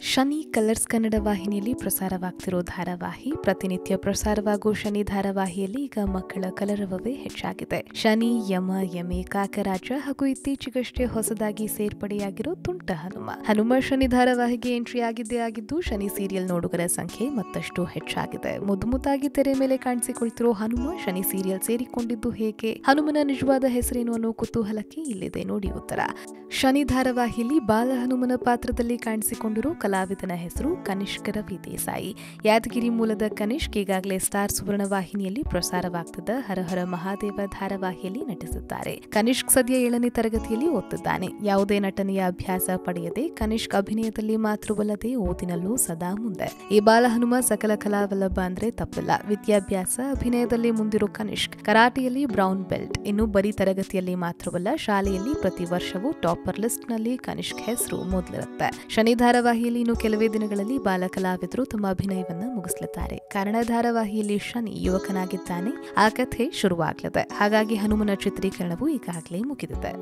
Shani colours Kannada ವಾಹಿನಿಯಲ್ಲಿ ಪ್ರಸಾರವಾಗ್ತಿರೋ ಧಾರಾವಾಹಿ ಪ್ರತಿನಿತ್ಯ ಪ್ರಸಾರವಾಗೋ ಶನಿ ಧಾರಾವಾಹಿಯಲ್ಲಿ ಈಗ ಮಕ್ಕಳ ಕಲರವವೇ ಹೆಚ್ಚಾಗಿದೆ. ಶನಿ, ಯಮ, ಯಮೆ, ಕಾಕರಾಜ ಹಾಗೂ ಇತ್ತೀಚೆಗಷ್ಟೇ ಹೊಸದಾಗಿ ಸೇರ್ಪಡೆಯಾಗಿರೋ ತುಂಟ ಹನುಮ ಶನಿ ಧಾರಾವಾಹಿಗೆ ಎಂಟ್ರಿ ಆಗಿದ್ದು ಶನಿ ಸೀರಿಯಲ್ ನೋಡುಗರ ಸಂಖ್ಯೆ ಮತ್ತಷ್ಟು ಹೆಚ್ಚಾಗಿದೆ. ಮುದ್ದಾಗಿ ತೆರೆ ಮೇಲೆ ಕಾಣಿಸಿಕೊಳ್ತಿರೋ ಹನುಮ ಶನಿ ಸೀರಿಯಲ್ ಸೇರಿಕೊಂಡಿದ್ದು ಹೇಗೆ, ಹನುಮನ ನಿಜವಾದ ಹೆಸರೇನು ಅನ್ನೋ ಕುತೂಹಲಕ್ಕೆ ಇಲ್ಲಿದೆ ನೋಡಿ ಉತ್ತರ. ಶನಿ ಧಾರಾವಾಹಿಯಲ್ಲಿ ಬಾಲ ಹನುಮನ ಪಾತ್ರದಲ್ಲಿ ಕಾಣಿಸಿಕೊಂಡಿರೋ ಕಲಾವಿದನ ಹೆಸರು ಕನಿಷ್ಕ ರವಿ ದೇಸಾಯಿ. ಯಾದಗಿರಿ ಮೂಲದ ಕನಿಷ್ಕ್ ಈಗಾಗಲೇ ಸ್ಟಾರ್ ಸುವರ್ಣ ವಾಹಿನಿಯಲ್ಲಿ ಪ್ರಸಾರವಾಗ್ತಿದ್ದ ಹರಹರ ಮಹಾದೇವ ಧಾರಾವಾಹಿಯಲ್ಲಿ ನಟಿಸಿದ್ದಾರೆ. ಕನಿಷ್ಕ್ ಸದ್ಯ 7ನೇ ತರಗತಿಯಲ್ಲಿ ಓದುತ್ತಿದ್ದಾನೆ. ಯಾವುದೇ ನಟನೆಯ ಅಭ್ಯಾಸ ಪಡೆಯದೆ ಕನಿಷ್ಕ್ ಅಭಿನಯದಲ್ಲಿ ಮಾತ್ರವಲ್ಲದೆ ಓದಿನಲ್ಲೂ ಸದಾ ಮುಂದೆ. ಈ ಬಾಲ ಹನುಮ ಸಕಲ ಕಲಾವಲ್ಲಭ ಅಂದ್ರೆ ತಪ್ಪಿಲ್ಲ. ವಿದ್ಯಾಭ್ಯಾಸ, ಅಭಿನಯದಲ್ಲಿ ಮುಂದಿರೋ ಕನಿಷ್ಕ್ ಕರಾಟೆಯಲ್ಲಿ ಬ್ರೌನ್ ಬೆಲ್ಟ್. ಇನ್ನು ಬರೀ ತರಗತಿಯಲ್ಲಿ ಮಾತ್ರವಲ್ಲ, ಶಾಲೆಯಲ್ಲಿ ಪ್ರತಿ ವರ್ಷವೂ ಟಾಪರ್ ಲಿಸ್ಟ್ ನಲ್ಲಿ ಕನಿಷ್ಕ್ ಹೆಸರು ಮೊದಲಿರುತ್ತೆ. ಶನಿ ಧಾರಾವಾಹಿಯಲ್ಲಿ ಇನ್ನು ಕೆಲವೇ ದಿನಗಳಲ್ಲಿ ಬಾಲ ಕಲಾವಿದರು ತಮ್ಮ ಅಭಿನಯವನ್ನು ಮುಗಿಸಲಿದ್ದಾರೆ. ಕಾರಣ ಧಾರಾವಾಹಿಯಲ್ಲಿ ಶನಿ ಯುವಕನಾಗಿದ್ದಾನೆ, ಆ ಕಥೆ ಶುರುವಾಗಲಿದೆ. ಹಾಗಾಗಿ ಹನುಮನ ಚಿತ್ರೀಕರಣವು ಈಗಾಗಲೇ ಮುಗಿದಿದೆ.